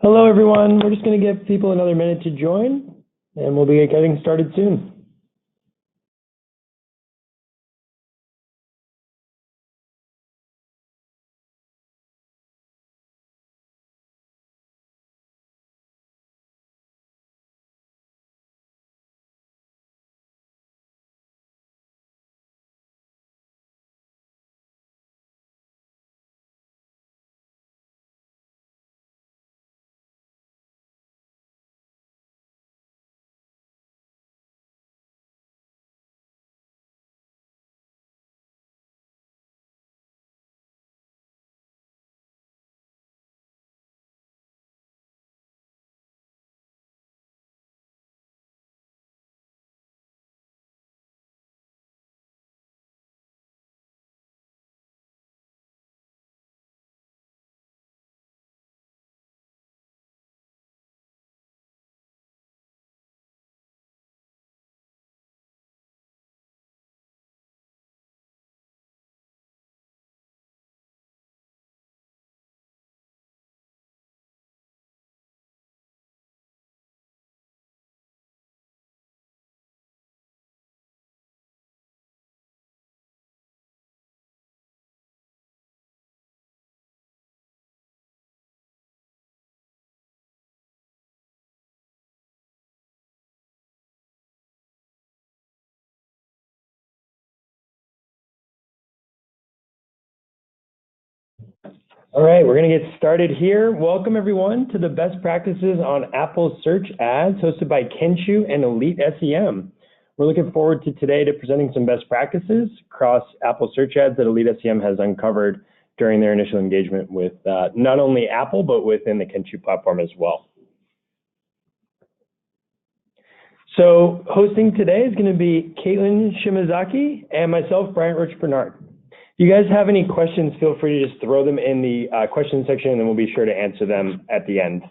Hello, everyone. We're just going to give people another minute to join, and we'll be getting started soon. All right, we're going to get started here. Welcome, everyone, to the Best Practices on Apple Search Ads, hosted by Kenshu and Elite SEM. We're looking forward to today to presenting some best practices across Apple Search Ads that Elite SEM has uncovered during their initial engagement with not only Apple, but within the Kenshu platform as well. So hosting today is going to be Caitlin Shimazaki and myself, Bryant Roach Bernard. If you guys have any questions, feel free to just throw them in the question section, and then we'll be sure to answer them at the end.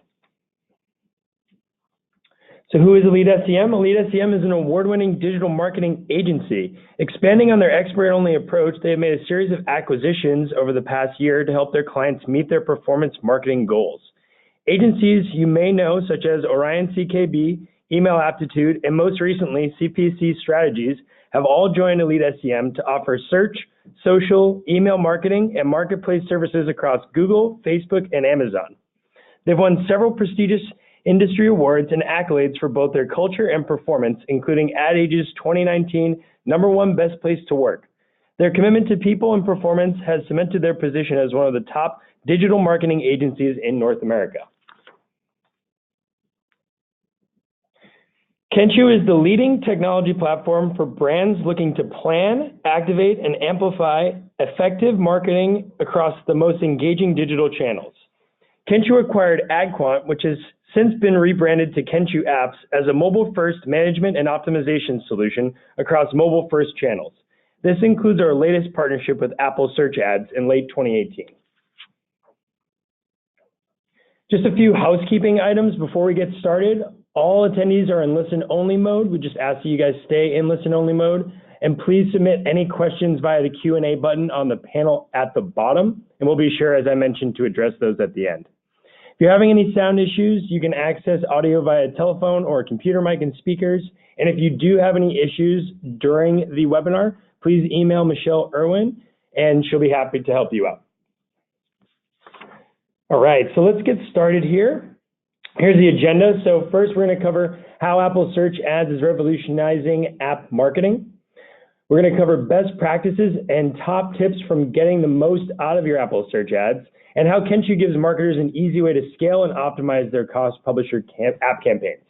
So who is Elite SEM? Elite SEM is an award-winning digital marketing agency. Expanding on their expert-only approach, they have made a series of acquisitions over the past year to help their clients meet their performance marketing goals. Agencies you may know, such as Orion CKB, Email Aptitude, and most recently, CPC Strategies, have all joined Elite SEM to offer search, social, email marketing, and marketplace services across Google, Facebook, and Amazon. They've won several prestigious industry awards and accolades for both their culture and performance, including Ad Age's 2019 #1 Best Place to Work. Their commitment to people and performance has cemented their position as one of the top digital marketing agencies in North America. Kenshu is the leading technology platform for brands looking to plan, activate, and amplify effective marketing across the most engaging digital channels. Kenshu acquired AdQuant, which has since been rebranded to Kenshu Apps as a mobile-first management and optimization solution across mobile-first channels. This includes our latest partnership with Apple Search Ads in late 2018. Just a few housekeeping items before we get started. All attendees are in listen-only mode. We just ask that you guys stay in listen-only mode. And please submit any questions via the Q&A button on the panel at the bottom, and we'll be sure, as I mentioned, to address those at the end. If you're having any sound issues, you can access audio via telephone or computer mic and speakers. And if you do have any issues during the webinar, please email Michelle Irwin, and she'll be happy to help you out. All right, so let's get started here. Here's the agenda. So first, we're going to cover how Apple Search Ads is revolutionizing app marketing. We're going to cover best practices and top tips from getting the most out of your Apple Search Ads, and how Kenshu gives marketers an easy way to scale and optimize their cost publisher app campaigns.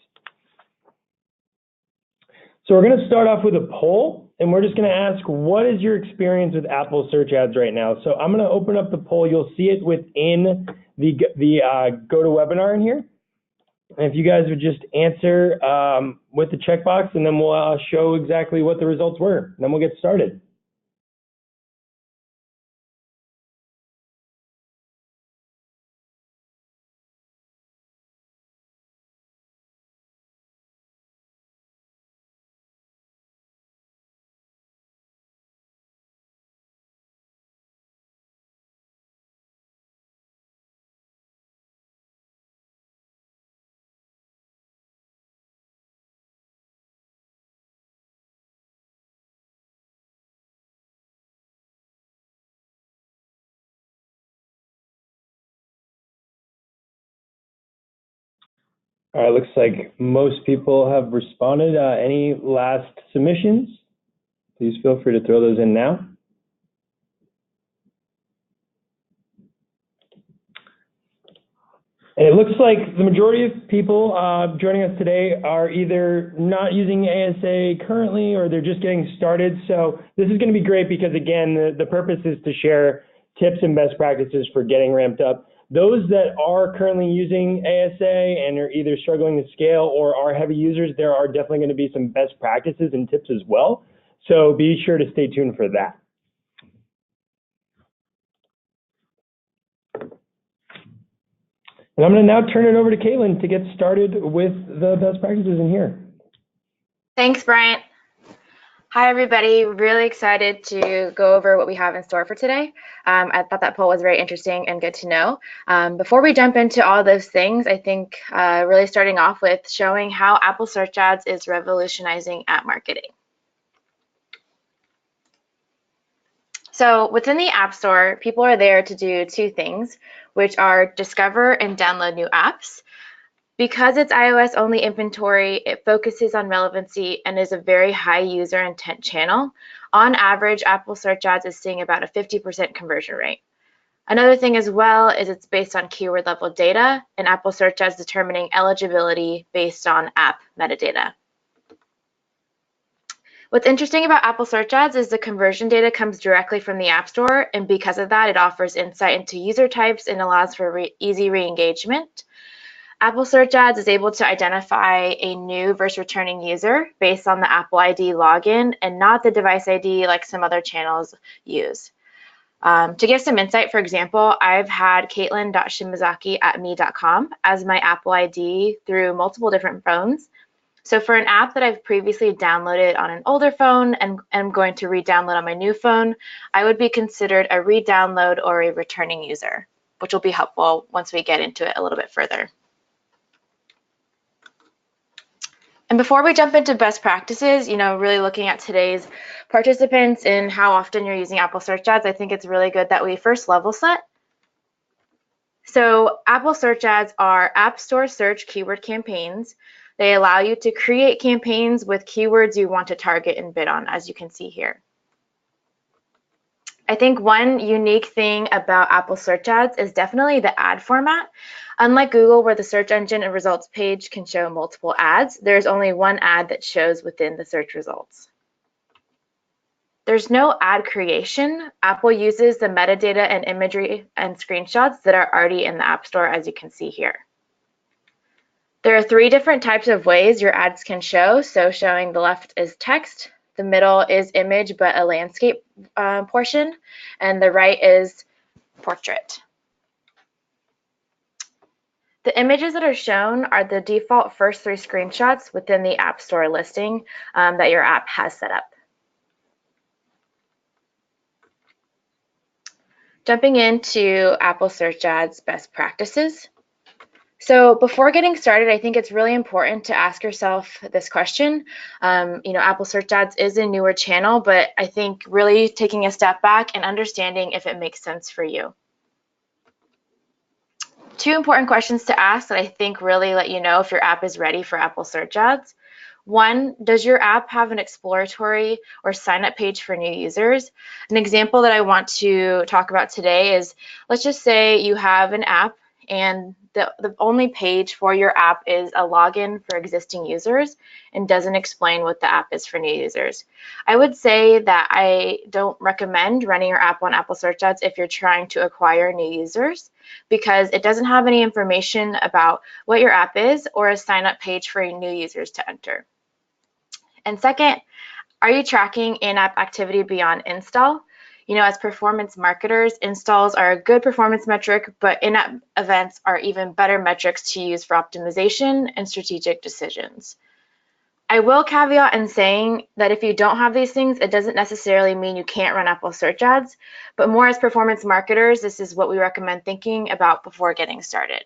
So we're going to start off with a poll, and we're just going to ask, what is your experience with Apple Search Ads right now? So I'm going to open up the poll. You'll see it within the GoToWebinar in here. And if you guys would just answer with the checkbox, and then we'll show exactly what the results were. And then we'll get started. All right, looks like most people have responded. Any last submissions? Please feel free to throw those in now. And it looks like the majority of people joining us today are either not using ASA currently or they're just getting started. So this is going to be great because, again, the purpose is to share tips and best practices for getting ramped up. Those that are currently using ASA and are either struggling to scale or are heavy users, there are definitely going to be some best practices and tips as well. So be sure to stay tuned for that. And I'm going to now turn it over to Caitlin to get started with the best practices in here. Thanks, Bryant. Hi, everybody. Really excited to go over what we have in store for today. I thought that poll was very interesting and good to know. Before we jump into all those things, I think really starting off with showing how Apple Search Ads is revolutionizing app marketing. So within the App Store, people are there to do two things, which are discover and download new apps. Because it's iOS only inventory, it focuses on relevancy and is a very high user intent channel. On average, Apple Search Ads is seeing about a 50% conversion rate. Another thing as well is it's based on keyword level data, and Apple Search Ads determining eligibility based on app metadata. What's interesting about Apple Search Ads is the conversion data comes directly from the App Store, and because of that, it offers insight into user types and allows for easy re-engagement. Apple Search Ads is able to identify a new versus returning user based on the Apple ID login and not the device ID like some other channels use. To give some insight, for example, I've had caitlin.shimazaki@me.com as my Apple ID through multiple different phones. So for an app that I've previously downloaded on an older phone and am going to re-download on my new phone, I would be considered a re-download or a returning user, which will be helpful once we get into it a little bit further. And before we jump into best practices, really looking at today's participants and how often you're using Apple Search Ads, I think it's really good that we first level set. So Apple Search Ads are App Store search keyword campaigns. They allow you to create campaigns with keywords you want to target and bid on, as you can see here. I think one unique thing about Apple Search Ads is definitely the ad format. Unlike Google, where the search engine and results page can show multiple ads, there's only one ad that shows within the search results. There's no ad creation. Apple uses the metadata and imagery and screenshots that are already in the App Store, as you can see here. There are three different types of ways your ads can show. So showing the left is text, the middle is image but a landscape portion, and the right is portrait. The images that are shown are the default first three screenshots within the App Store listing that your app has set up. Jumping into Apple Search Ads best practices. So before getting started, I think it's really important to ask yourself this question. Apple Search Ads is a newer channel, but I think really taking a step back and understanding if it makes sense for you. Two important questions to ask that I think really let you know if your app is ready for Apple Search Ads. One, does your app have an exploratory or sign-up page for new users? An example that I want to talk about today is, let's just say you have an app and the only page for your app is a login for existing users and doesn't explain what the app is for new users. I would say that I don't recommend running your app on Apple Search Ads if you're trying to acquire new users, because it doesn't have any information about what your app is or a sign-up page for new users to enter. And second, are you tracking in-app activity beyond install? As performance marketers, installs are a good performance metric, but in-app events are even better metrics to use for optimization and strategic decisions. I will caveat in saying that if you don't have these things, it doesn't necessarily mean you can't run Apple Search Ads, but more as performance marketers, this is what we recommend thinking about before getting started.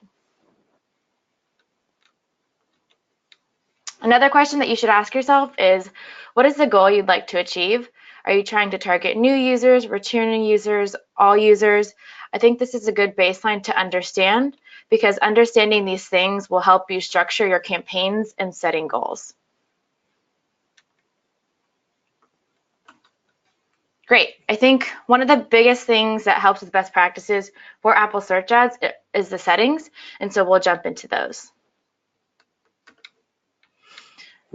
Another question that you should ask yourself is, what is the goal you'd like to achieve? Are you trying to target new users, returning users, all users? I think this is a good baseline to understand. because understanding these things will help you structure your campaigns and setting goals. Great. I think one of the biggest things that helps with best practices for Apple Search Ads is the settings, and so we'll jump into those.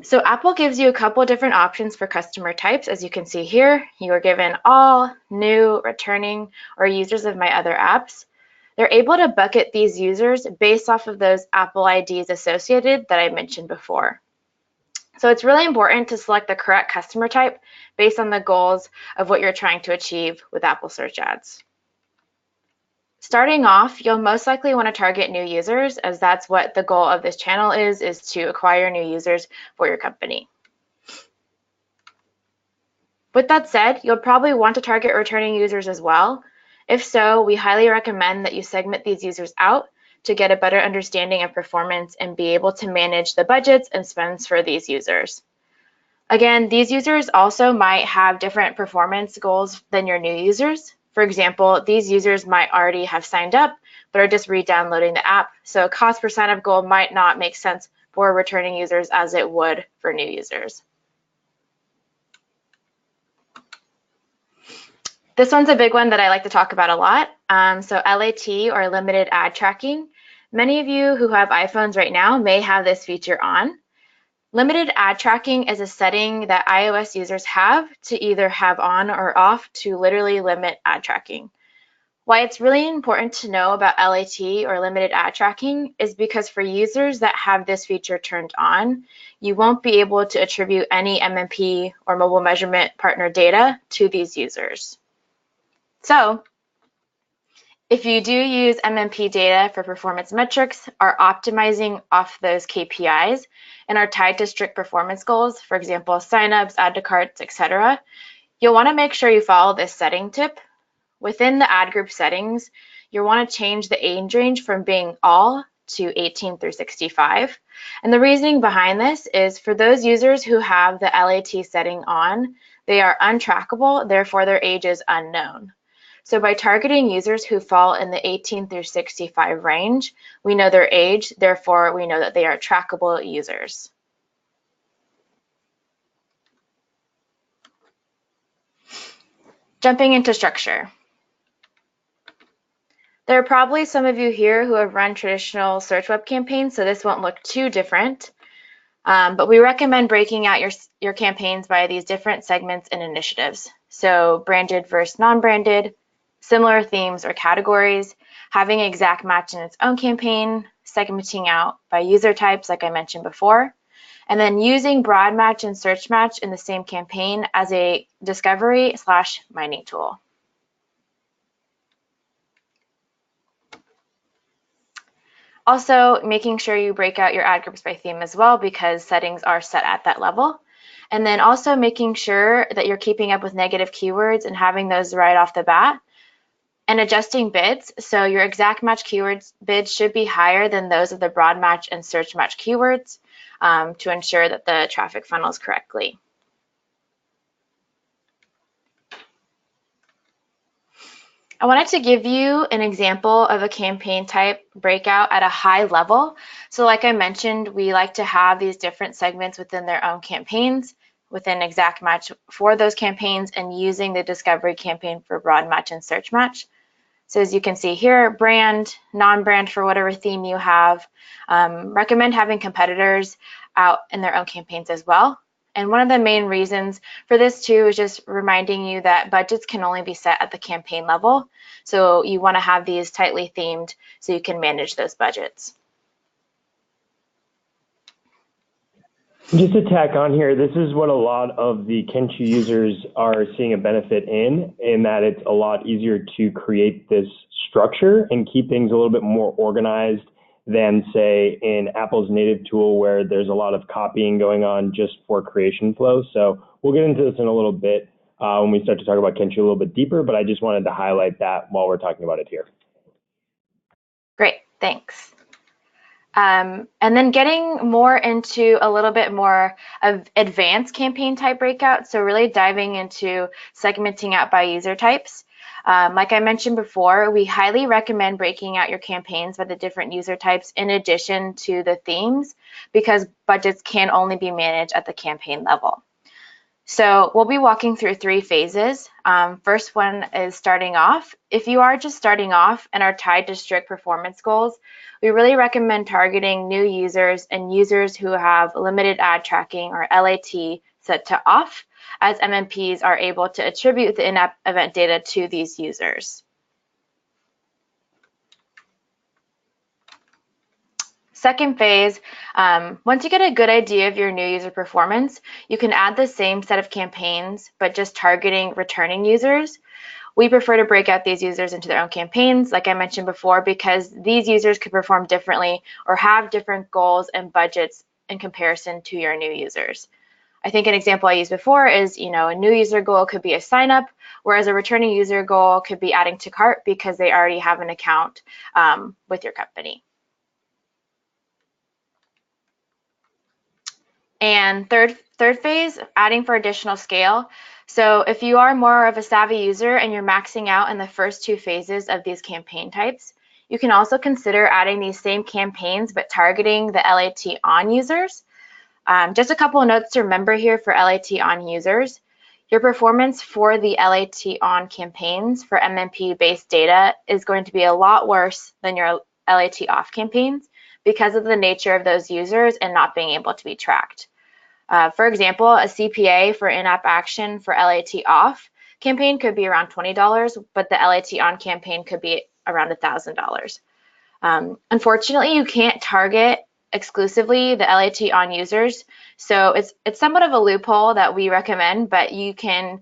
So Apple gives you a couple different options for customer types. As you can see here, you are given all, new, returning, or users of my other apps. They're able to bucket these users based off of those Apple IDs associated that I mentioned before. So it's really important to select the correct customer type based on the goals of what you're trying to achieve with Apple Search Ads. Starting off, you'll most likely want to target new users, as that's what the goal of this channel is to acquire new users for your company. With that said, you'll probably want to target returning users as well. If so, we highly recommend that you segment these users out to get a better understanding of performance and be able to manage the budgets and spends for these users. Again, these users also might have different performance goals than your new users. For example, these users might already have signed up, but are just re-downloading the app. So a cost per sign up goal might not make sense for returning users as it would for new users. This one's a big one that I like to talk about a lot. So LAT, or limited ad tracking. Many of you who have iPhones right now may have this feature on. Limited ad tracking is a setting that iOS users have to either have on or off to literally limit ad tracking. Why it's really important to know about LAT, or limited ad tracking, is because for users that have this feature turned on, you won't be able to attribute any MMP or mobile measurement partner data to these users. So if you do use MMP data for performance metrics, are optimizing off those KPIs, and are tied to strict performance goals, for example, signups, add to carts, etc., you'll want to make sure you follow this setting tip. Within the ad group settings, you'll want to change the age range from being all to 18 through 65. And the reasoning behind this is for those users who have the LAT setting on, they are untrackable, therefore their age is unknown. So by targeting users who fall in the 18 through 65 range, we know their age, therefore we know that they are trackable users. Jumping into structure. There are probably some of you here who have run traditional search web campaigns, so this won't look too different. But we recommend breaking out your campaigns by these different segments and initiatives. So branded versus non-branded, similar themes or categories, having exact match in its own campaign, segmenting out by user types like I mentioned before, and then using broad match and search match in the same campaign as a discovery/mining tool. Also, making sure you break out your ad groups by theme as well, because settings are set at that level. And then also making sure that you're keeping up with negative keywords and having those right off the bat. And adjusting bids, so your exact match keywords bids should be higher than those of the broad match and search match keywords to ensure that the traffic funnels correctly. I wanted to give you an example of a campaign type breakout at a high level. So like I mentioned, we like to have these different segments within their own campaigns, within exact match for those campaigns, and using the discovery campaign for broad match and search match. So as you can see here, brand, non-brand for whatever theme you have. Recommend having competitors out in their own campaigns as well. And one of the main reasons for this too is just reminding you that budgets can only be set at the campaign level. So you want to have these tightly themed so you can manage those budgets. Just to tack on here, this is what a lot of the Kenchu users are seeing a benefit in that it's a lot easier to create this structure and keep things a little bit more organized than, say, in Apple's native tool, where there's a lot of copying going on just for creation flow. So we'll get into this in a little bit when we start to talk about Kenchu a little bit deeper, but I just wanted to highlight that while we're talking about it here. Great, thanks. And then getting more into a little bit more of advanced campaign type breakout, so really diving into segmenting out by user types. Like I mentioned before, we highly recommend breaking out your campaigns by the different user types in addition to the themes, because budgets can only be managed at the campaign level. So we'll be walking through 3 phases. First one is starting off. If you are just starting off and are tied to strict performance goals, we really recommend targeting new users and users who have limited ad tracking or LAT set to off, as MMPs are able to attribute the in-app event data to these users. Second phase, once you get a good idea of your new user performance, you can add the same set of campaigns, but just targeting returning users. We prefer to break out these users into their own campaigns, like I mentioned before, because these users could perform differently or have different goals and budgets in comparison to your new users. I think an example I used before is, a new user goal could be a sign up, whereas a returning user goal could be adding to cart because they already have an account with your company. And third phase, adding for additional scale. So if you are more of a savvy user and you're maxing out in the first 2 phases of these campaign types, you can also consider adding these same campaigns but targeting the LAT on users. Just a couple of notes to remember here for LAT on users. Your performance for the LAT on campaigns for MMP-based data is going to be a lot worse than your LAT off campaigns because of the nature of those users and not being able to be tracked. For example, a CPA for in-app action for LAT off campaign could be around $20, but the LAT on campaign could be around $1,000. Unfortunately, you can't target exclusively the LAT on users, so it's somewhat of a loophole that we recommend, but you can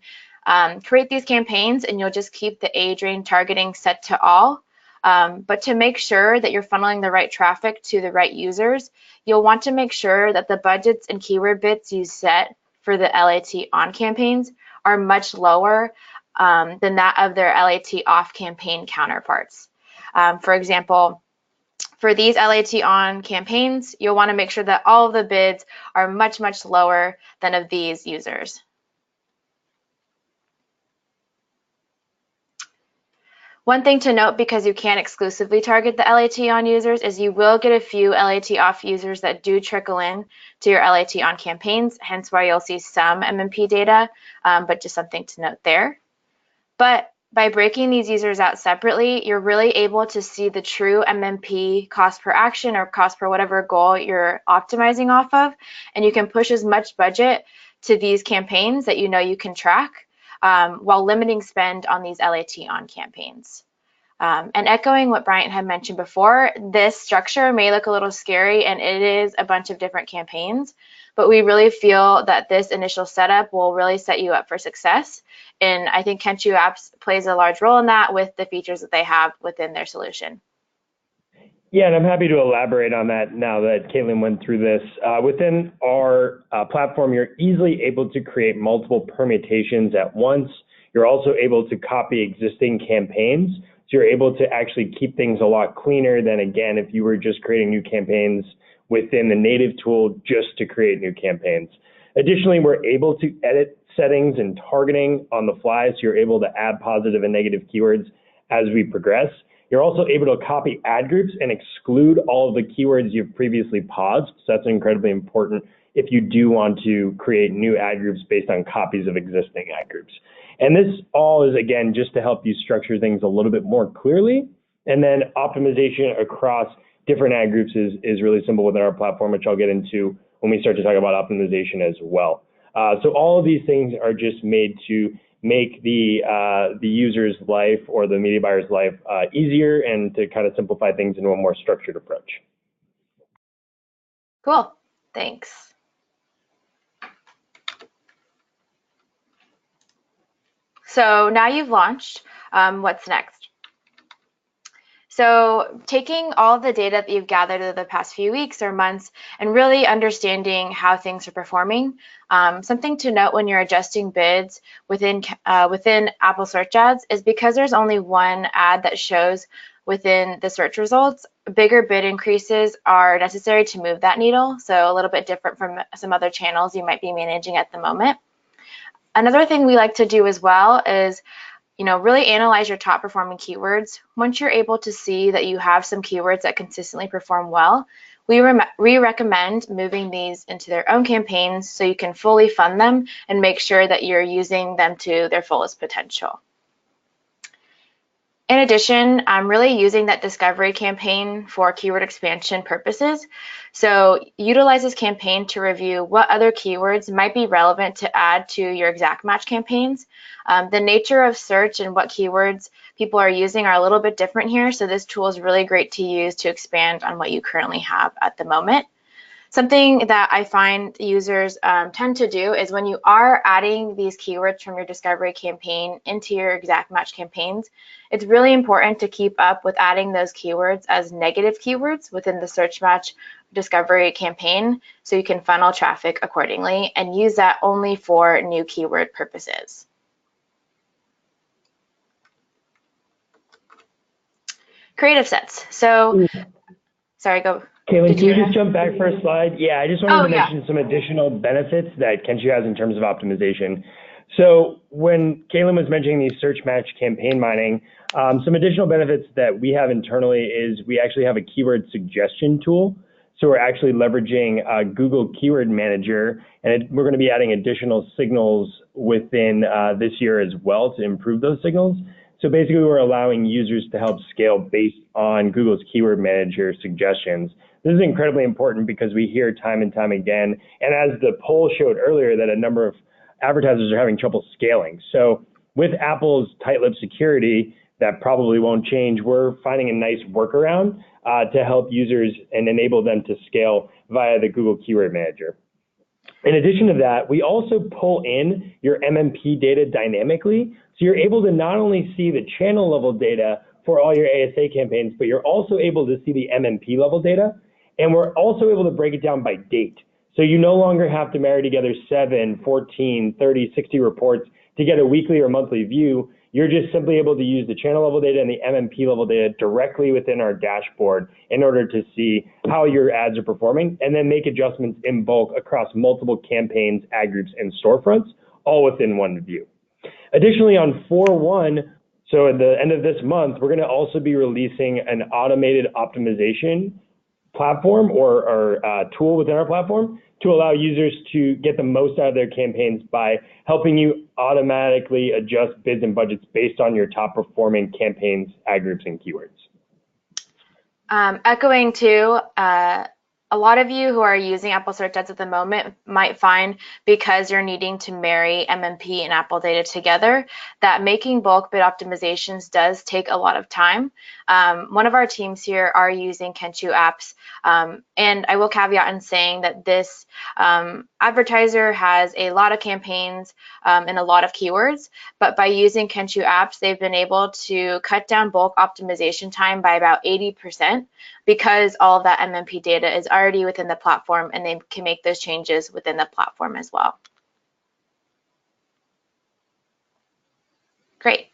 create these campaigns and you'll just keep the age range targeting set to all. But to make sure that you're funneling the right traffic to the right users, you'll want to make sure that the budgets and keyword bits you set for the LAT on campaigns are much lower than that of their LAT off campaign counterparts. For example, for these LAT on campaigns, you'll want to make sure that all of the bids are much, much lower than of these users. One thing to note, because you can't exclusively target the LAT on users, is you will get a few LAT off users that do trickle in to your LAT on campaigns, hence why you'll see some MMP data, but just something to note there. But by breaking these users out separately, you're really able to see the true MMP cost per action or cost per whatever goal you're optimizing off of, and you can push as much budget to these campaigns that you know you can track, while limiting spend on these LAT on campaigns. And echoing what Bryant had mentioned before, this structure may look a little scary and it is a bunch of different campaigns, but we really feel that this initial setup will really set you up for success. And I think Kenchu Apps plays a large role in that with the features that they have within their solution. Yeah, and I'm happy to elaborate on that now that Caitlin went through this. Within our platform, you're easily able to create multiple permutations at once. You're also able to copy existing campaigns. So you're able to actually keep things a lot cleaner than, again, if you were just creating new campaigns within the native tool just to create new campaigns. Additionally, we're able to edit settings and targeting on the fly, so you're able to add positive and negative keywords as we progress. You're also able to copy ad groups and exclude all of the keywords you've previously paused. So that's incredibly important if you do want to create new ad groups based on copies of existing ad groups. And this all is, again, just to help you structure things a little bit more clearly. And then optimization across different ad groups is really simple within our platform, which I'll get into when we start to talk about optimization as well. So all of these things are just made to make the user's life or the media buyer's life easier and to kind of simplify things into a more structured approach. Cool, thanks. So now you've launched, what's next? So taking all the data that you've gathered over the past few weeks or months and really understanding how things are performing, something to note when you're adjusting bids within Apple Search Ads is because there's only one ad that shows within the search results, bigger bid increases are necessary to move that needle, so a little bit different from some other channels you might be managing at the moment. Another thing we like to do as well is really analyze your top performing keywords. Once you're able to see that you have some keywords that consistently perform well, we recommend moving these into their own campaigns so you can fully fund them and make sure that you're using them to their fullest potential. In addition, I'm really using that discovery campaign for keyword expansion purposes. So utilize this campaign to review what other keywords might be relevant to add to your exact match campaigns. The nature of search and what keywords people are using are a little bit different here, so this tool is really great to use to expand on what you currently have at the moment. Something that I find users tend to do is when you are adding these keywords from your discovery campaign into your exact match campaigns, it's really important to keep up with adding those keywords as negative keywords within the search match discovery campaign so you can funnel traffic accordingly and use that only for new keyword purposes. Creative sets. So, sorry, go. Caitlin, can we just jump back for a slide? Yeah, I just wanted to mention some additional benefits that Kenshoo has in terms of optimization. So when Caitlin was mentioning these search match campaign mining, some additional benefits that we have internally is we actually have a keyword suggestion tool. So we're actually leveraging Google Keyword Manager, and we're going to be adding additional signals within this year as well to improve those signals. So basically, we're allowing users to help scale based on Google's Keyword Manager suggestions. This is incredibly important because we hear time and time again, and as the poll showed earlier, that a number of advertisers are having trouble scaling. So with Apple's tight-lipped security, that probably won't change. We're finding a nice workaround to help users and enable them to scale via the Google Keyword Manager. In addition to that, we also pull in your MMP data dynamically. So you're able to not only see the channel level data for all your ASA campaigns, but you're also able to see the MMP level data. And we're also able to break it down by date. So you no longer have to marry together 7, 14, 30, 60 reports to get a weekly or monthly view. You're just simply able to use the channel level data and the MMP level data directly within our dashboard in order to see how your ads are performing and then make adjustments in bulk across multiple campaigns, ad groups, and storefronts, all within one view. Additionally, on 4/1, so at the end of this month, we're going to also be releasing an automated optimization platform or tool within our platform to allow users to get the most out of their campaigns by helping you automatically adjust bids and budgets based on your top performing campaigns, ad groups, and keywords. Echoing too, a lot of you who are using Apple Search Ads at the moment might find, because you're needing to marry MMP and Apple data together, that making bulk bid optimizations does take a lot of time. One of our teams here are using Kenshoo apps, and I will caveat in saying that this advertiser has a lot of campaigns and a lot of keywords, but by using Kenshoo apps, they've been able to cut down bulk optimization time by about 80% because all of that MMP data is already within the platform and they can make those changes within the platform as well. Great.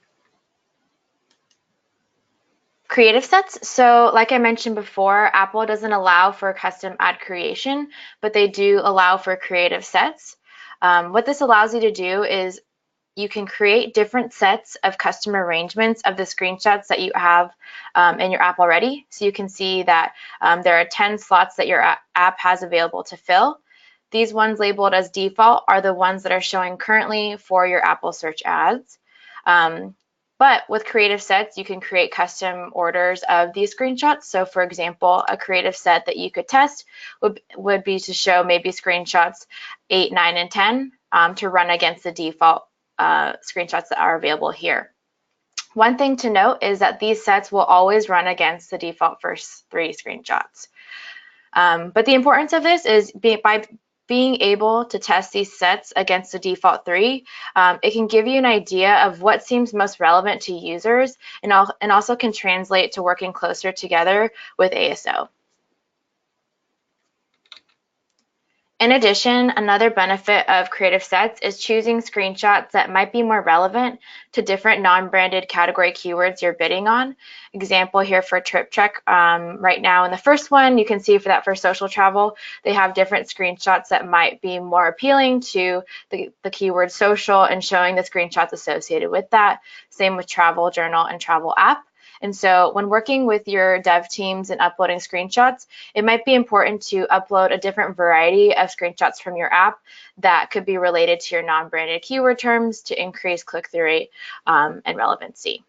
Creative sets. So like I mentioned before, Apple doesn't allow for custom ad creation, but they do allow for creative sets. What this allows you to do is you can create different sets of custom arrangements of the screenshots that you have in your app already. So you can see that there are 10 slots that your app has available to fill. These ones labeled as default are the ones that are showing currently for your Apple search ads. But with creative sets, you can create custom orders of these screenshots. So for example, a creative set that you could test would be to show maybe screenshots 8, 9, and 10 to run against the default screenshots that are available here. One thing to note is that these sets will always run against the default first 3 screenshots. But the importance of this is by being able to test these sets against the default 3, it can give you an idea of what seems most relevant to users and also can translate to working closer together with ASO. In addition, another benefit of creative sets is choosing screenshots that might be more relevant to different non-branded category keywords you're bidding on. Example here for Trip Check. Right now in the first one, you can see for that for social travel, they have different screenshots that might be more appealing to the keyword social and showing the screenshots associated with that. Same with travel journal and travel app. And so when working with your dev teams and uploading screenshots, it might be important to upload a different variety of screenshots from your app that could be related to your non-branded keyword terms to increase click-through rate and relevancy.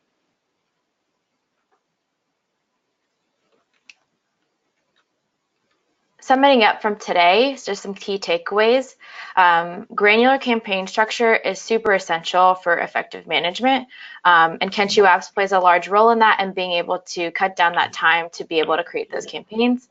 Summing up from today, just some key takeaways. Granular campaign structure is super essential for effective management, and Kenshoo Apps plays a large role in that and being able to cut down that time to be able to create those campaigns.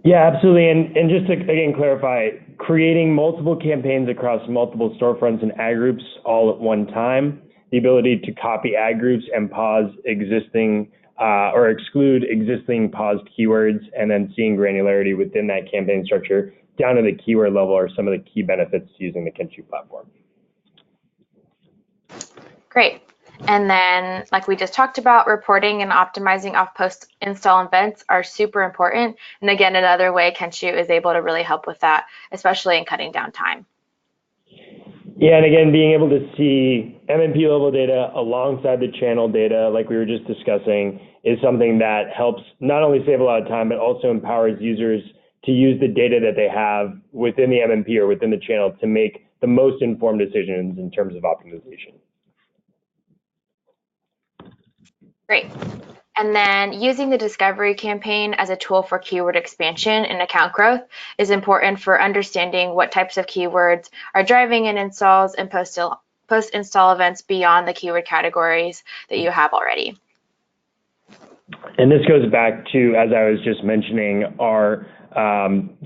Yeah, absolutely. And just to, again, clarify, creating multiple campaigns across multiple storefronts and ad groups all at one time, the ability to copy ad groups and pause existing or exclude existing paused keywords, and then seeing granularity within that campaign structure down to the keyword level are some of the key benefits to using the Kenshoo platform. Great. And then, like we just talked about, reporting and optimizing off post-install events are super important. And again, another way Kenshoo is able to really help with that, especially in cutting down time. Yeah, and again, being able to see MMP level data alongside the channel data, like we were just discussing, is something that helps not only save a lot of time, but also empowers users to use the data that they have within the MMP or within the channel to make the most informed decisions in terms of optimization. Great. And then using the discovery campaign as a tool for keyword expansion and account growth is important for understanding what types of keywords are driving in installs and post-install events beyond the keyword categories that you have already. And this goes back to, as I was just mentioning, our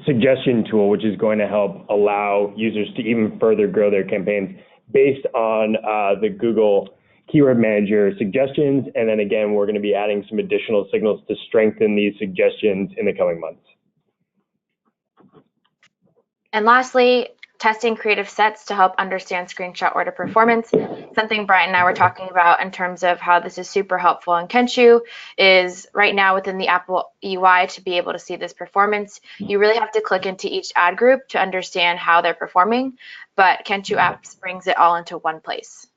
suggestion tool, which is going to help allow users to even further grow their campaigns based on the Google Keyword Manager suggestions. And then again, we're going to be adding some additional signals to strengthen these suggestions in the coming months. And lastly, testing creative sets to help understand screenshot order performance. Something Brian and I were talking about in terms of how this is super helpful in Kenshoo is right now within the Apple UI to be able to see this performance. You really have to click into each ad group to understand how they're performing, but Kenshoo Apps brings it all into one place.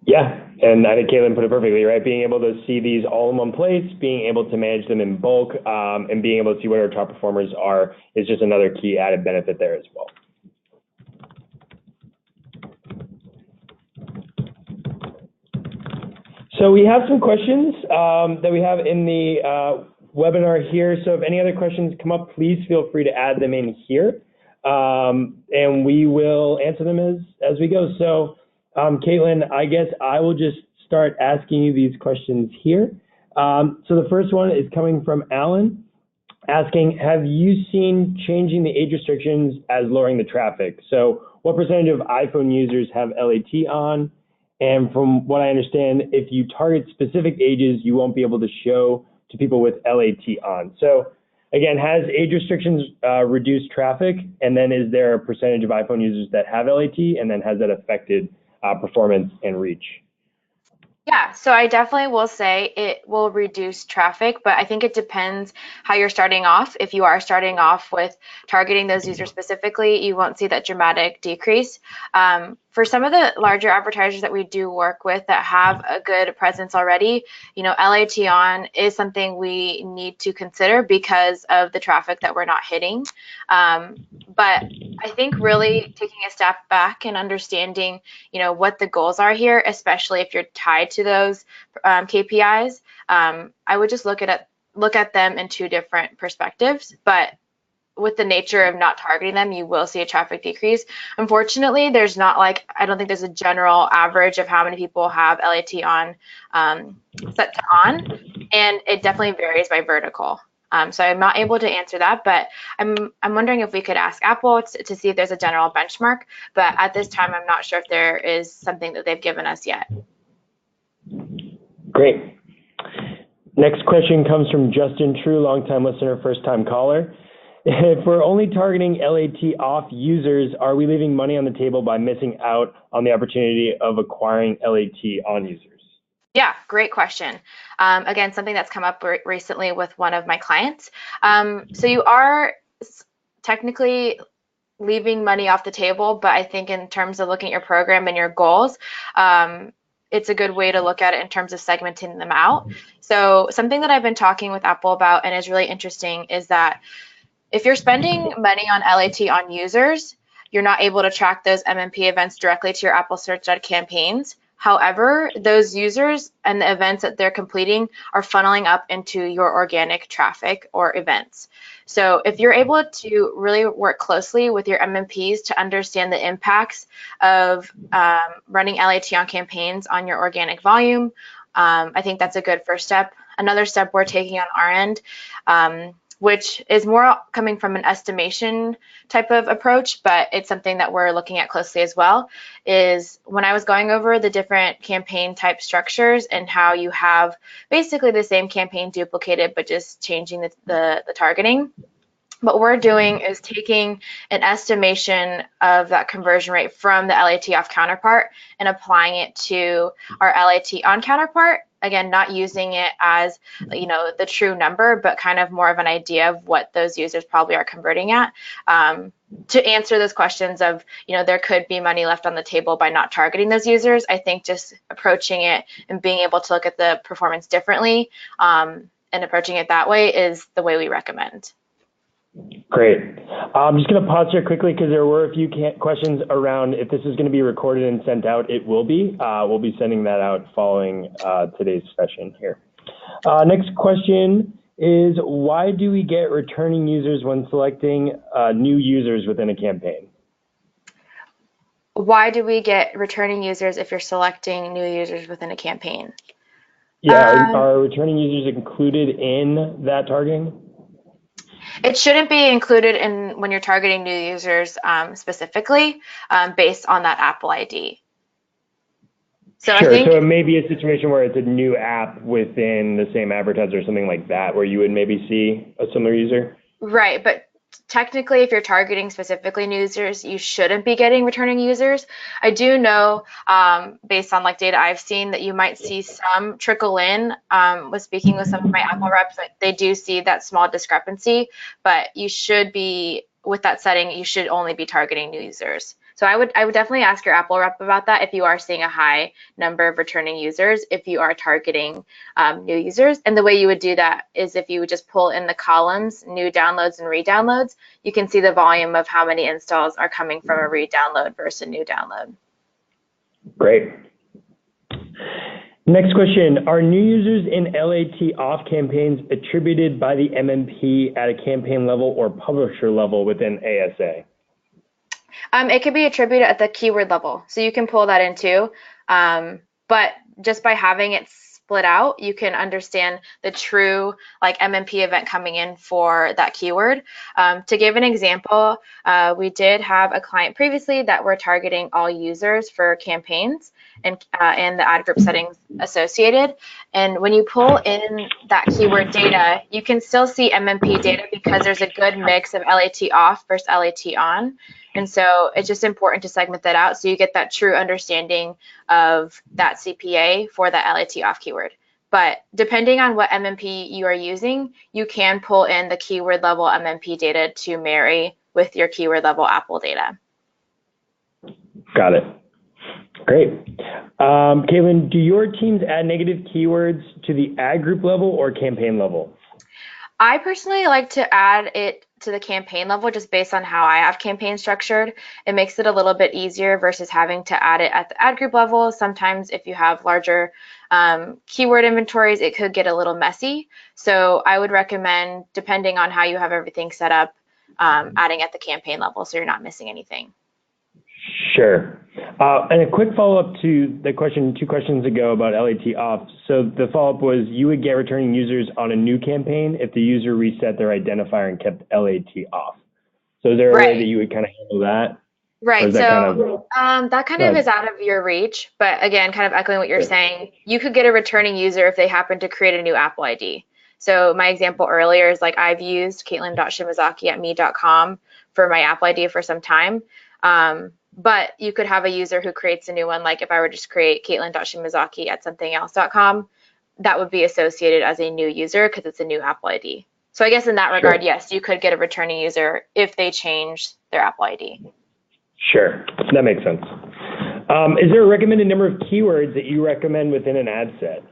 Yeah, and I think Caitlin put it perfectly, right? Being able to see these all in one place, being able to manage them in bulk, and being able to see what our top performers are is just another key added benefit there as well. So we have some questions that we have in the webinar here. So if any other questions come up, please feel free to add them in here, and we will answer them as we go. So Caitlin, I guess I will just start asking you these questions here. So the first one is coming from Alan, asking, have you seen changing the age restrictions as lowering the traffic? So what percentage of iPhone users have LAT on? And from what I understand, if you target specific ages, you won't be able to show to people with LAT on. So again, has age restrictions reduced traffic? And then is there a percentage of iPhone users that have LAT? And then has that affected performance and reach? Yeah, so I definitely will say it will reduce traffic, but I think it depends how you're starting off. If you are starting off with targeting those users specifically, you won't see that dramatic decrease. For some of the larger advertisers that we do work with that have a good presence already, LAT on is something we need to consider because of the traffic that we're not hitting. But I think really taking a step back and understanding, what the goals are here, especially if you're tied to those KPIs, I would just look at them in two different perspectives. But with the nature of not targeting them, you will see a traffic decrease. Unfortunately, there's not I don't think there's a general average of how many people have LAT on set to on, and it definitely varies by vertical. So I'm not able to answer that, but I'm wondering if we could ask Apple to see if there's a general benchmark. But at this time, I'm not sure if there is something that they've given us yet. Great. Next question comes from Justin True, longtime listener, first time caller. If we're only targeting LAT off users, are we leaving money on the table by missing out on the opportunity of acquiring LAT on users? Yeah, great question. Again, something that's come up recently with one of my clients. So you are technically leaving money off the table, but I think in terms of looking at your program and your goals, it's a good way to look at it in terms of segmenting them out. So something that I've been talking with Apple about and is really interesting is that if you're spending money on LAT on users, you're not able to track those MMP events directly to your Apple Search Ad campaigns. However, those users and the events that they're completing are funneling up into your organic traffic or events. So if you're able to really work closely with your MMPs to understand the impacts of running LAT on campaigns on your organic volume, I think that's a good first step. Another step we're taking on our end, which is more coming from an estimation type of approach, but it's something that we're looking at closely as well, is when I was going over the different campaign type structures and how you have basically the same campaign duplicated, but just changing the targeting. What we're doing is taking an estimation of that conversion rate from the LAT off counterpart and applying it to our LAT on counterpart. Again, not using it as, the true number, but kind of more of an idea of what those users probably are converting at. To answer those questions of, there could be money left on the table by not targeting those users, I think just approaching it and being able to look at the performance differently and approaching it that way is the way we recommend. Great. I'm just going to pause here quickly because there were a few questions around if this is going to be recorded and sent out. It will be. We'll be sending that out following today's session here. Next question is, why do we get returning users when selecting new users within a campaign? Why do we get returning users if you're selecting new users within a campaign? Yeah, are returning users included in that targeting? It shouldn't be included in when you're targeting new users specifically based on that Apple ID. So sure. I think, so it may be a situation where it's a new app within the same advertiser or something like that, where you would maybe see a similar user. Right, but technically, if you're targeting specifically new users, you shouldn't be getting returning users. I do know, based on like data I've seen, that you might see some trickle in. With speaking with some of my Apple reps, that they do see that small discrepancy, but you should be, with that setting, you should only be targeting new users. So I would definitely ask your Apple rep about that if you are seeing a high number of returning users, if you are targeting new users. And the way you would do that is if you would just pull in the columns, new downloads and re-downloads, you can see the volume of how many installs are coming from a re-download versus a new download. Great. Next question, are new users in LAT off campaigns attributed by the MMP at a campaign level or publisher level within ASA? It could be attributed at the keyword level, so you can pull that in too. But just by having it split out, you can understand the true like MMP event coming in for that keyword. To give an example, we did have a client previously that were targeting all users for campaigns and the ad group settings associated. And when you pull in that keyword data, you can still see MMP data because there's a good mix of LAT off versus LAT on. And so it's just important to segment that out so you get that true understanding of that CPA for that LAT off keyword. But depending on what MMP you are using, you can pull in the keyword level MMP data to marry with your keyword level Apple data. Got it. Great. Caitlin, do your teams add negative keywords to the ad group level or campaign level? I personally like to add it to the campaign level just based on how I have campaigns structured. It makes it a little bit easier versus having to add it at the ad group level. Sometimes if you have larger keyword inventories, it could get a little messy. So I would recommend, depending on how you have everything set up, adding at the campaign level so you're not missing anything. Sure. And a quick follow-up to the question 2 questions ago about LAT off. So the follow-up was you would get returning users on a new campaign if the user reset their identifier and kept LAT off. So is there a way that you would kind of handle that? Right. So that kind of is out of your reach. But again, kind of echoing what you're saying, you could get a returning user if they happen to create a new Apple ID. So my example earlier is like I've used caitlin.shimazaki@me.com for my Apple ID for some time. But you could have a user who creates a new one, like if I were to just create caitlin.shimazaki@somethingelse.com, that would be associated as a new user because it's a new Apple ID. So I guess in that regard, Sure. yes, you could get a returning user if they change their Apple ID. Sure, that makes sense. Is there a recommended number of keywords that you recommend within an ad set?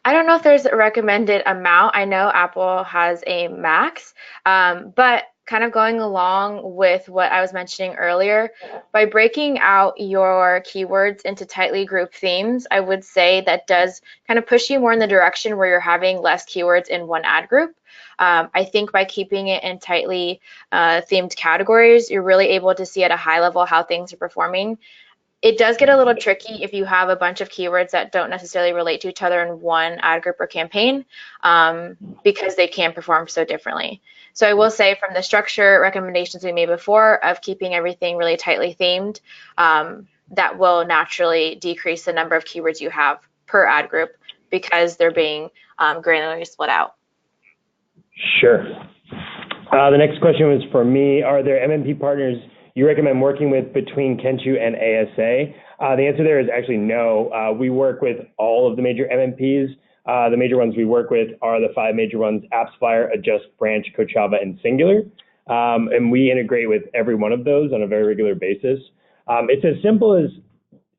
I don't know if there's a recommended amount. I know Apple has a max, but kind of going along with what I was mentioning earlier, by breaking out your keywords into tightly grouped themes, I would say that does kind of push you more in the direction where you're having less keywords in one ad group. I think by keeping it in tightly themed categories, you're really able to see at a high level how things are performing. It does get a little tricky if you have a bunch of keywords that don't necessarily relate to each other in one ad group or campaign, because they can perform so differently. So I will say from the structure recommendations we made before of keeping everything really tightly themed, that will naturally decrease the number of keywords you have per ad group because they're being granularly split out. Sure. The next question was for me. Are there MMP partners you recommend working with between Kentu and ASA? The answer there is actually no. We work with all of the major MMPs. The major ones we work with are the 5 major ones: AppsFlyer, Adjust, Branch, Kochava, and Singular. And we integrate with every one of those on a very regular basis. It's as simple as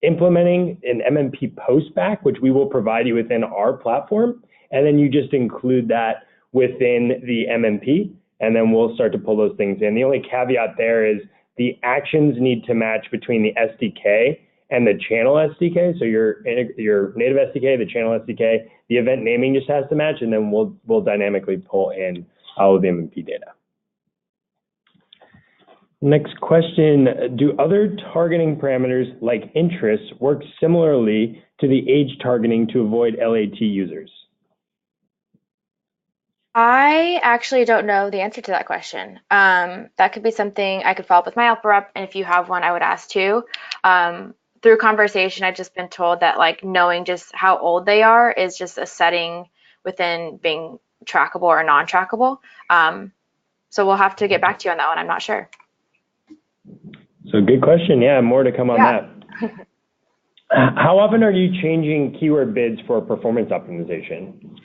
implementing an MMP postback, which we will provide you within our platform, and then you just include that within the MMP, and then we'll start to pull those things in. The only caveat there is the actions need to match between the SDK and the channel SDK. So your native SDK, the channel SDK, the event naming just has to match, and then we'll dynamically pull in all of the MMP data. Next question, do other targeting parameters like interests work similarly to the age targeting to avoid LAT users? I actually don't know the answer to that question. That could be something I could follow up with my Alpha rep, and if you have one, I would ask too. Through conversation, I've just been told that like knowing just how old they are is just a setting within being trackable or non-trackable. So we'll have to get back to you on that one. I'm not sure. So good question. Yeah, more to come on that. How often are you changing keyword bids for performance optimization?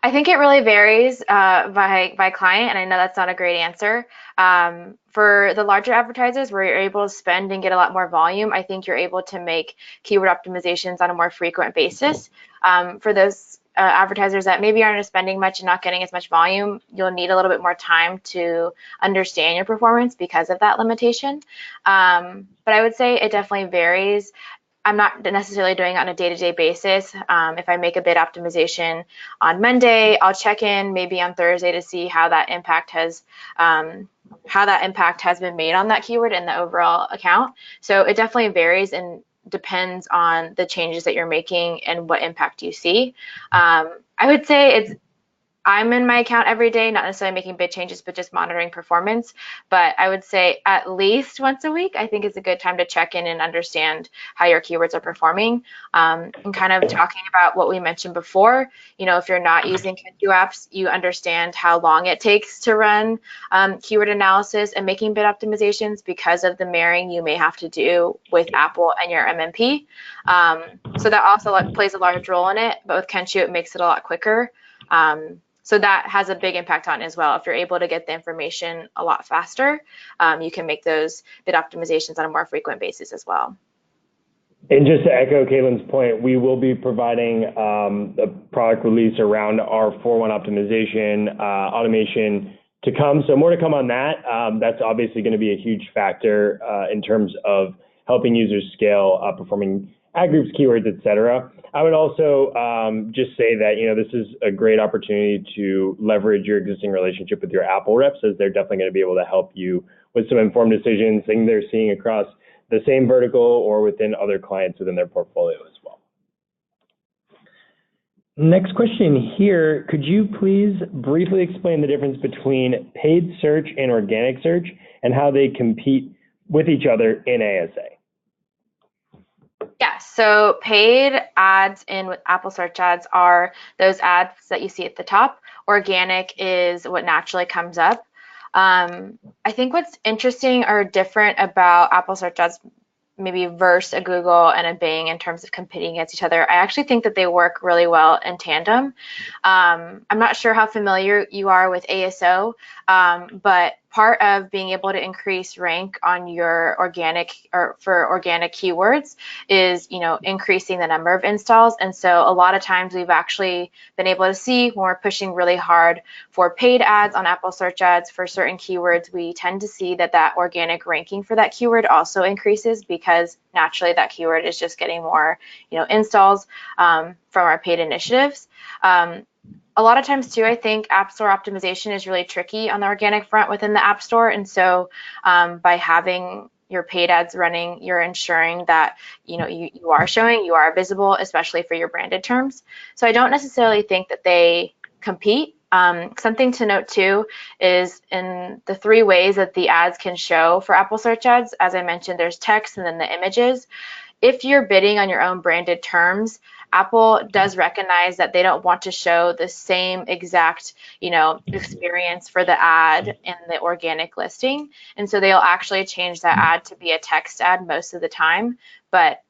I think it really varies by client, and I know that's not a great answer. For the larger advertisers where you're able to spend and get a lot more volume, I think you're able to make keyword optimizations on a more frequent basis. For those advertisers that maybe aren't spending much and not getting as much volume, you'll need a little bit more time to understand your performance because of that limitation. But I would say it definitely varies. I'm not necessarily doing it on a day-to-day basis. If I make a bid optimization on Monday, I'll check in maybe on Thursday to see how that impact has been made on that keyword in the overall account. So it definitely varies and depends on the changes that you're making and what impact you see. I would say I'm in my account every day, not necessarily making big changes, but just monitoring performance. But I would say at least once a week, I think is a good time to check in and understand how your keywords are performing. And kind of talking about what we mentioned before, if you're not using Kentu apps, you understand how long it takes to run keyword analysis and making bid optimizations because of the marrying you may have to do with Apple and your MMP. So that also plays a large role in it, but with Kentu, it makes it a lot quicker. So that has a big impact on it as well. If you're able to get the information a lot faster, you can make those bid optimizations on a more frequent basis as well. And just to echo Caitlin's point, we will be providing a product release around our 4-1 optimization automation to come. So more to come on that. That's obviously going to be a huge factor in terms of helping users scale performing ad groups, keywords, et cetera. I would also just say that, this is a great opportunity to leverage your existing relationship with your Apple reps, as they're definitely going to be able to help you with some informed decisions, things they're seeing across the same vertical or within other clients within their portfolio as well. Next question here, could you please briefly explain the difference between paid search and organic search and how they compete with each other in ASA? Yes. So paid ads in Apple Search Ads are those ads that you see at the top. Organic is what naturally comes up. I think what's interesting or different about Apple Search Ads maybe versus a Google and a Bing in terms of competing against each other, I actually think that they work really well in tandem. I'm not sure how familiar you are with ASO, but part of being able to increase rank on your organic or for organic keywords is, increasing the number of installs. And so a lot of times we've actually been able to see when we're pushing really hard for paid ads on Apple Search Ads for certain keywords, we tend to see that organic ranking for that keyword also increases because naturally that keyword is just getting more, installs from our paid initiatives. A lot of times too, I think App Store optimization is really tricky on the organic front within the App Store. And so by having your paid ads running, you're ensuring that, you are showing, you are visible, especially for your branded terms. So I don't necessarily think that they compete. Something to note too is in the 3 ways that the ads can show for Apple Search Ads, as I mentioned, there's text and then the images. If you're bidding on your own branded terms, Apple does recognize that they don't want to show the same exact, experience for the ad in the organic listing. And so they'll actually change that ad to be a text ad most of the time. But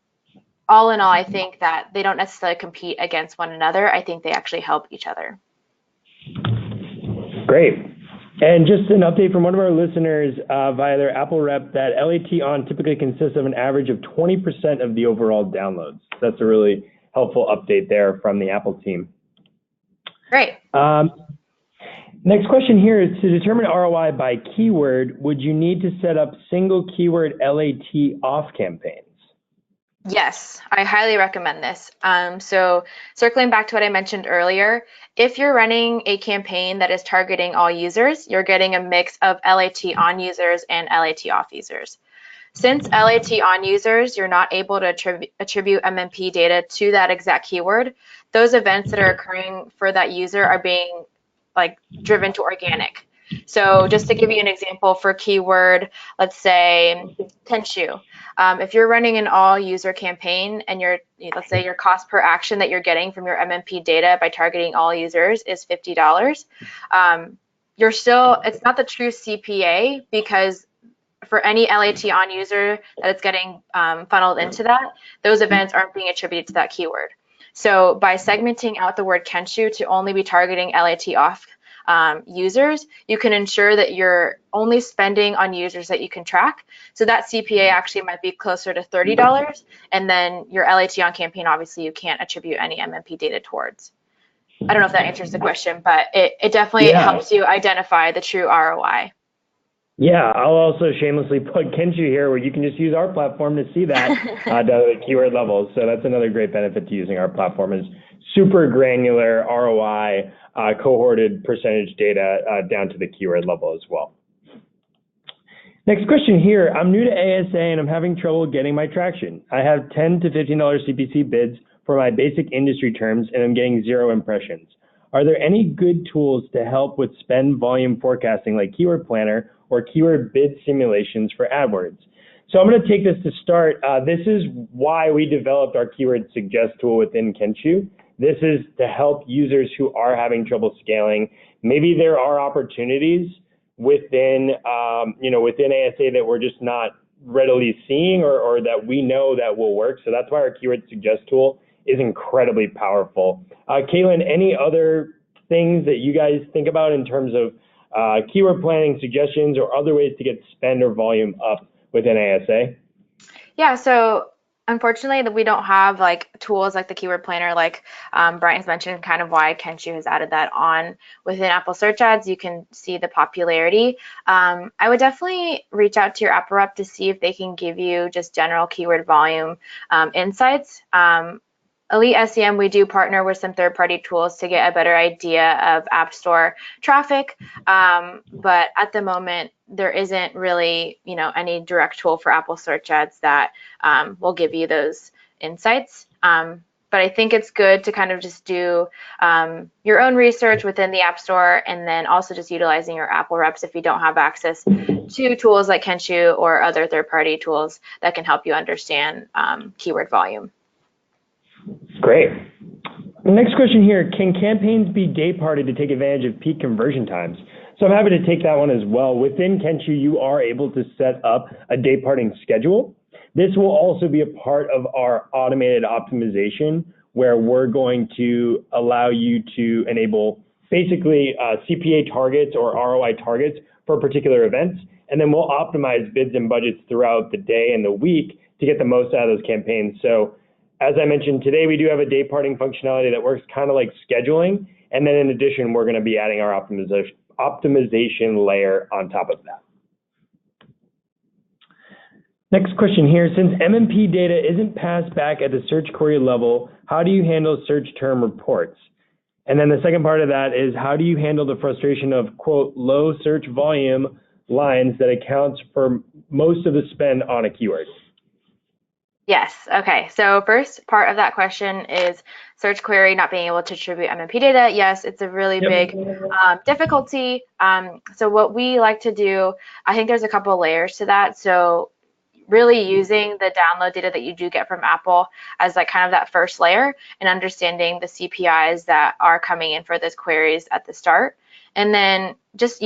all in all, I think that they don't necessarily compete against one another. I think they actually help each other. Great. And just an update from one of our listeners via their Apple rep that LAT on typically consists of an average of 20% of the overall downloads. So that's a really helpful update there from the Apple team. Great. Next question here is to determine ROI by keyword, would you need to set up single keyword LAT off campaigns? Yes, I highly recommend this. So circling back to what I mentioned earlier, if you're running a campaign that is targeting all users, you're getting a mix of LAT on users and LAT off users. Since LAT on users, you're not able to attribute MMP data to that exact keyword. Those events that are occurring for that user are being driven to organic. So just to give you an example for keyword, let's say Tenshu. If you're running an all user campaign and let's say your cost per action that you're getting from your MMP data by targeting all users is $50, it's not the true CPA because for any LAT on user that it's getting funneled into that, those events aren't being attributed to that keyword. So by segmenting out the word Kenshu to only be targeting LAT off users, you can ensure that you're only spending on users that you can track. So that CPA actually might be closer to $30. And then your LAT on campaign, obviously you can't attribute any MMP data towards. I don't know if that answers the question, but it definitely helps you identify the true ROI. Yeah, I'll also shamelessly plug Kenshu here where you can just use our platform to see that down at the keyword level. So that's another great benefit to using our platform is super granular ROI cohorted percentage data down to the keyword level as well. Next question here. I'm new to ASA and I'm having trouble getting my traction. I have $10 to $15 CPC bids for my basic industry terms and I'm getting 0 impressions. Are there any good tools to help with spend volume forecasting like Keyword Planner or keyword bid simulations for AdWords? So I'm going to take this to start. This is why we developed our Keyword Suggest tool within Kenshu. This is to help users who are having trouble scaling. Maybe there are opportunities within, within ASA that we're just not readily seeing or that we know that will work. So that's why our Keyword Suggest tool is incredibly powerful. Caitlin, any other things that you guys think about in terms of keyword planning suggestions or other ways to get spend or volume up within ASA? Yeah, so unfortunately we don't have tools like the Keyword Planner, like Brian's mentioned, kind of why Kenshu has added that on within Apple Search Ads. You can see the popularity. I would definitely reach out to your Apple rep to see if they can give you just general keyword volume insights. Elite SEM, we do partner with some third-party tools to get a better idea of App Store traffic, but at the moment, there isn't really, any direct tool for Apple Search Ads that will give you those insights. But I think it's good to kind of just do your own research within the App Store and then also just utilizing your Apple reps if you don't have access to tools like Kenshu or other third-party tools that can help you understand keyword volume. Great. Next question here, can campaigns be day parted to take advantage of peak conversion times? So I'm happy to take that one as well. Within Kenchu, you are able to set up a day parting schedule. This will also be a part of our automated optimization where we're going to allow you to enable basically CPA targets or ROI targets for particular events. And then we'll optimize bids and budgets throughout the day and the week to get the most out of those campaigns. So as I mentioned, today we do have a day parting functionality that works kind of like scheduling. And then in addition, we're going to be adding our optimization layer on top of that. Next question here, since MMP data isn't passed back at the search query level, how do you handle search term reports? And then the second part of that is how do you handle the frustration of, quote, low search volume lines that accounts for most of the spend on a keyword? Yes. Okay. So first part of that question is search query not being able to attribute MMP data. Yes, it's a really big difficulty. So what we like to do, I think there's a couple layers to that. So really using the download data that you do get from Apple as like kind of that first layer and understanding the CPIs that are coming in for those queries at the start. And then just,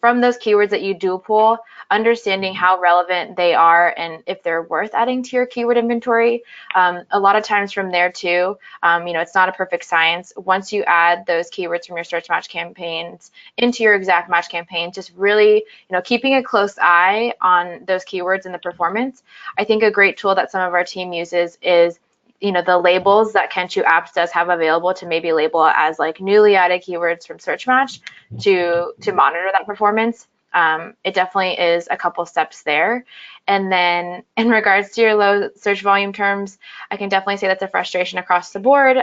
from those keywords that you do pull, understanding how relevant they are and if they're worth adding to your keyword inventory. A lot of times from there too, it's not a perfect science. Once you add those keywords from your search match campaigns into your exact match campaign, just really, keeping a close eye on those keywords and the performance. I think a great tool that some of our team uses is the labels that Kenchu Apps does have available to maybe label it as like newly added keywords from Search Match to monitor that performance. It definitely is a couple steps there. And then in regards to your low search volume terms, I can definitely say that's a frustration across the board.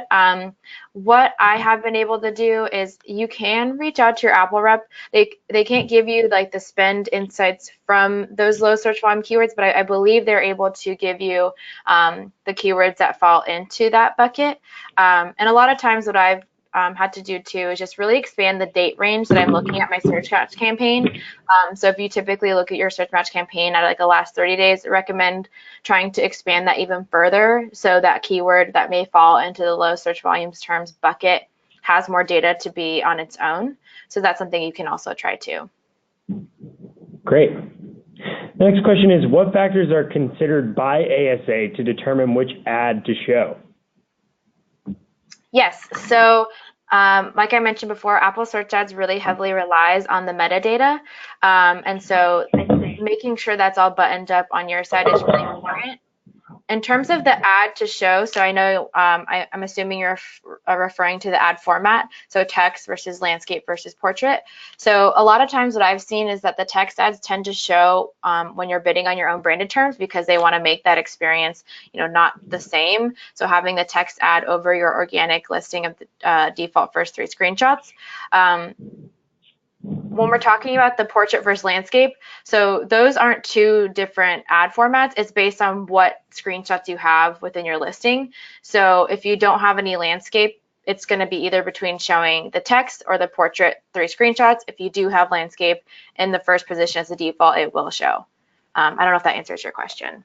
What I have been able to do is you can reach out to your Apple rep. They can't give you like the spend insights from those low search volume keywords, but I believe they're able to give you the keywords that fall into that bucket. And a lot of times what I've had to do too is just really expand the date range that I'm looking at my search match campaign. So if you typically look at your search match campaign at like the last 30 days, I recommend trying to expand that even further so that keyword that may fall into the low search volumes terms bucket has more data to be on its own. So that's something you can also try too. Great. The next question is, what factors are considered by ASA to determine which ad to show? Yes, so like I mentioned before, Apple Search Ads really heavily relies on the metadata. And so making sure that's all buttoned up on your side is really important. In terms of the ad to show, so I know I'm assuming you're referring to the ad format, so text versus landscape versus portrait. So a lot of times what I've seen is that the text ads tend to show when you're bidding on your own branded terms because they want to make that experience, not the same. So having the text ad over your organic listing of the default first 3 screenshots. When we're talking about the portrait versus landscape, so those aren't two different ad formats. It's based on what screenshots you have within your listing. So if you don't have any landscape, it's going to be either between showing the text or the portrait 3 screenshots. If you do have landscape in the first position as the default, it will show. I don't know if that answers your question.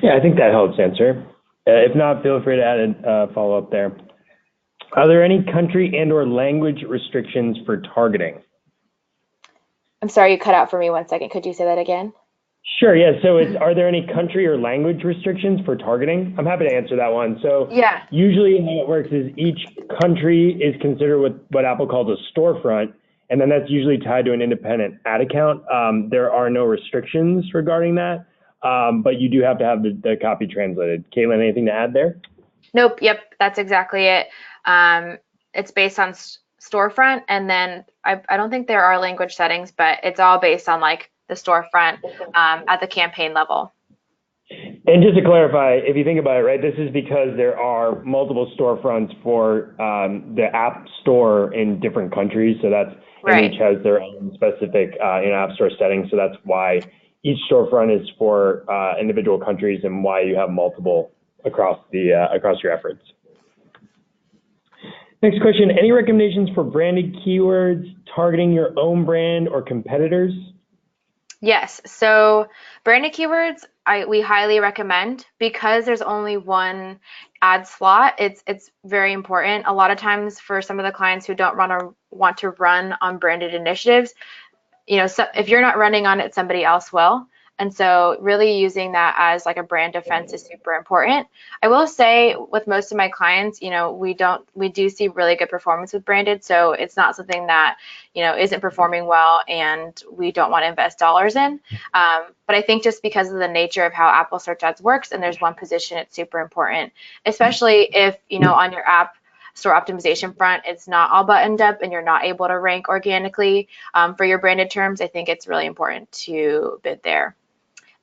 Yeah, I think that helps answer. If not, feel free to add a follow-up there. Are there any country and/or language restrictions for targeting? I'm sorry, you cut out for me 1 second. Could you say that again? Sure, yeah. So are there any country or language restrictions for targeting? I'm happy to answer that one. So yeah, usually how it works is each country is considered what Apple calls a storefront, and then that's usually tied to an independent ad account. There are no restrictions regarding that, but you do have to have the copy translated. Caitlin, anything to add there? Nope, yep, that's exactly it. It's based on storefront, and then I don't think there are language settings, but it's all based on like the storefront at the campaign level. And just to clarify, if you think about it, right, this is because there are multiple storefronts for the App Store in different countries, so that's right. And each has their own specific App Store settings, so that's why each storefront is for individual countries and why you have multiple across your efforts. Next question, any recommendations for branded keywords targeting your own brand or competitors? Yes, so branded keywords, we highly recommend, because there's only one ad slot. It's very important. A lot of times for some of the clients who don't run or want to run on branded initiatives, so if you're not running on it, somebody else will. And so really using that as like a brand defense is super important. I will say with most of my clients, we do see really good performance with branded. So it's not something that, isn't performing well and we don't want to invest dollars in. But I think just because of the nature of how Apple Search Ads works and there's one position, it's super important, especially if, on your app store optimization front, it's not all buttoned up and you're not able to rank organically for your branded terms. I think it's really important to bid there.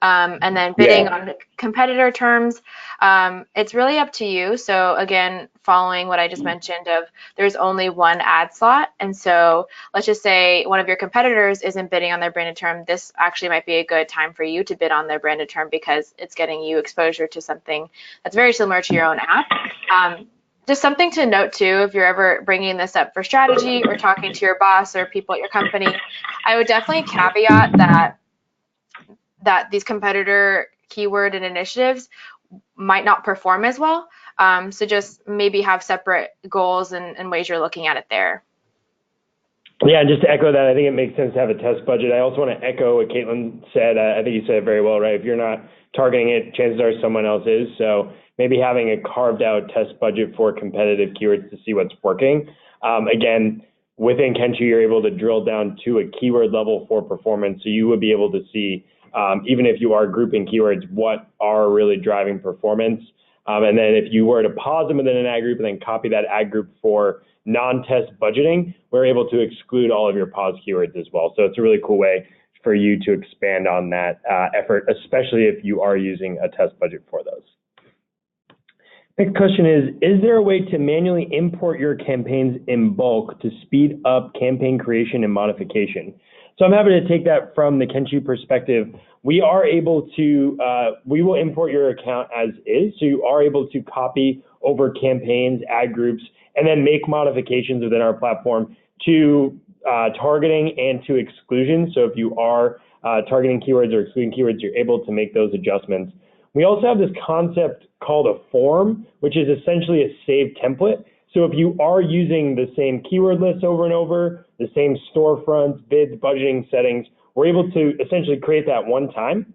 And then bidding on competitor terms, it's really up to you. So again, following what I just mentioned of there's only one ad slot. And so let's just say one of your competitors isn't bidding on their branded term. This actually might be a good time for you to bid on their branded term because it's getting you exposure to something that's very similar to your own app. Just something to note too, if you're ever bringing this up for strategy or talking to your boss or people at your company, I would definitely caveat that these competitor keyword and initiatives might not perform as well. So just maybe have separate goals and ways you're looking at it there. Yeah, just to echo that, I think it makes sense to have a test budget. I also want to echo what Caitlin said. I think you said it very well, right? If you're not targeting it, chances are someone else is. So maybe having a carved out test budget for competitive keywords to see what's working. Again, within Kenshi, you're able to drill down to a keyword level for performance. So you would be able to see, even if you are grouping keywords, what are really driving performance. And then if you were to pause them within an ad group and then copy that ad group for non-test budgeting, we're able to exclude all of your pause keywords as well. So it's a really cool way for you to expand on that effort, especially if you are using a test budget for those. Next question is there a way to manually import your campaigns in bulk to speed up campaign creation and modification? So I'm happy to take that from the Kenshi perspective. We are able to, we will import your account as is. So you are able to copy over campaigns, ad groups, and then make modifications within our platform to targeting and to exclusion. So if you are targeting keywords or excluding keywords, you're able to make those adjustments. We also have this concept called a form, which is essentially a saved template. So if you are using the same keyword list over and over, the same storefronts, bids, budgeting settings, we're able to essentially create that one time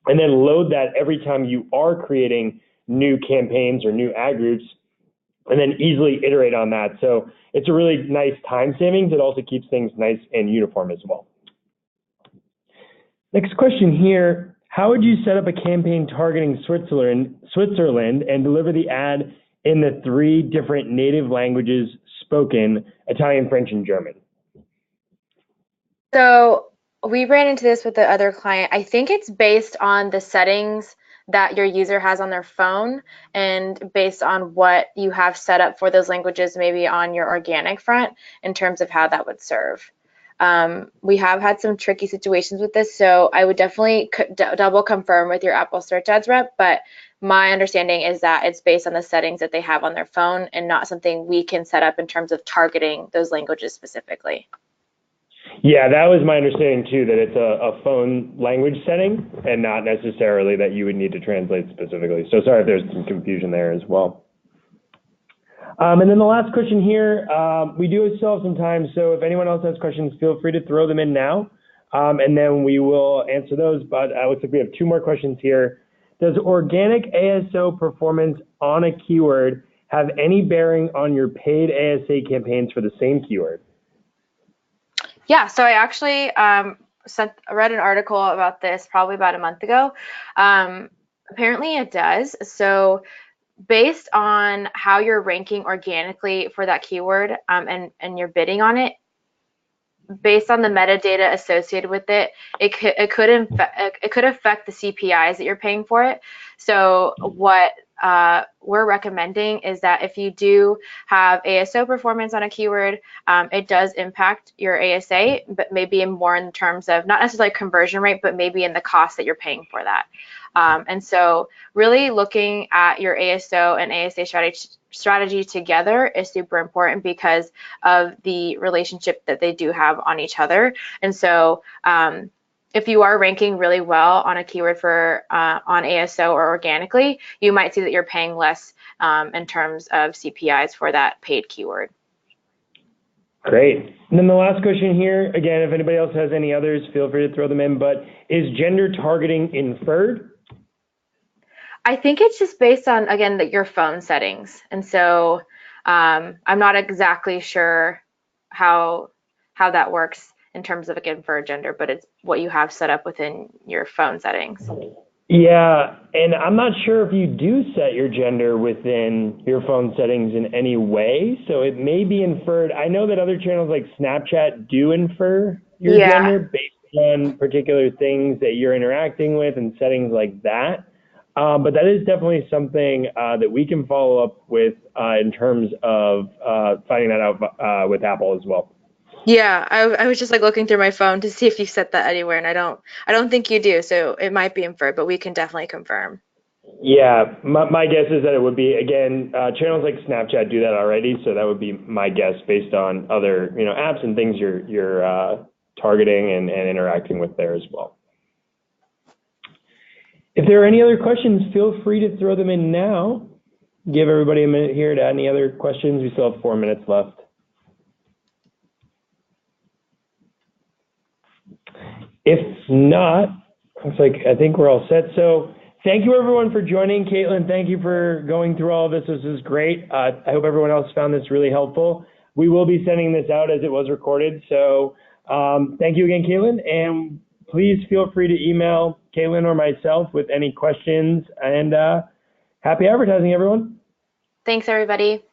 and then load that every time you are creating new campaigns or new ad groups, and then easily iterate on that. So it's a really nice time savings. It also keeps things nice and uniform as well. Next question here. How would you set up a campaign targeting Switzerland and deliver the ad in the 3 different native languages spoken, Italian, French, and German? So we ran into this with the other client. I think it's based on the settings that your user has on their phone and based on what you have set up for those languages, maybe on your organic front in terms of how that would serve. We have had some tricky situations with this, so I would definitely double confirm with your Apple Search Ads rep, but my understanding is that it's based on the settings that they have on their phone and not something we can set up in terms of targeting those languages specifically. Yeah, that was my understanding too, that it's a phone language setting and not necessarily that you would need to translate specifically. So sorry if there's some confusion there as well. And then the last question here, we do still have some time, so if anyone else has questions, feel free to throw them in now, and then we will answer those. But it looks like we have 2 more questions here. Does organic ASO performance on a keyword have any bearing on your paid ASA campaigns for the same keyword? Yeah, so I actually read an article about this probably about a month ago. Apparently it does. So based on how you're ranking organically for that keyword and you're bidding on it, based on the metadata associated with it, it could affect the CPIs that you're paying for it. So what we're recommending is that if you do have ASO performance on a keyword, it does impact your ASA, but maybe more in terms of not necessarily conversion rate, but maybe in the cost that you're paying for that. And so really looking at your ASO and ASA strategy together is super important because of the relationship that they do have on each other. And so if you are ranking really well on a keyword for on ASO or organically, you might see that you're paying less in terms of CPIs for that paid keyword. Great. And then the last question here, again, if anybody else has any others, feel free to throw them in, but is gender targeting inferred? I think it's just based on, again, your phone settings. And so I'm not exactly sure how that works in terms of, again, for a gender, but it's what you have set up within your phone settings. Yeah, and I'm not sure if you do set your gender within your phone settings in any way, so it may be inferred. I know that other channels like Snapchat do infer your gender based on particular things that you're interacting with and settings like that. But that is definitely something that we can follow up with in terms of finding that out with Apple as well. Yeah, I was just like looking through my phone to see if you set that anywhere, and I don't think you do, so it might be inferred, but we can definitely confirm. Yeah, my guess is that it would be, again, channels like Snapchat do that already, so that would be my guess based on other apps and things you're targeting and interacting with there as well. If there are any other questions, feel free to throw them in now. Give everybody a minute here to add any other questions. We still have 4 minutes left. If not, looks like I think we're all set. So thank you everyone for joining. Caitlin, thank you for going through all of this. This is great. I hope everyone else found this really helpful. We will be sending this out as it was recorded. So thank you again, Caitlin. And please feel free to email Caitlin or myself with any questions. And happy advertising, everyone. Thanks, everybody.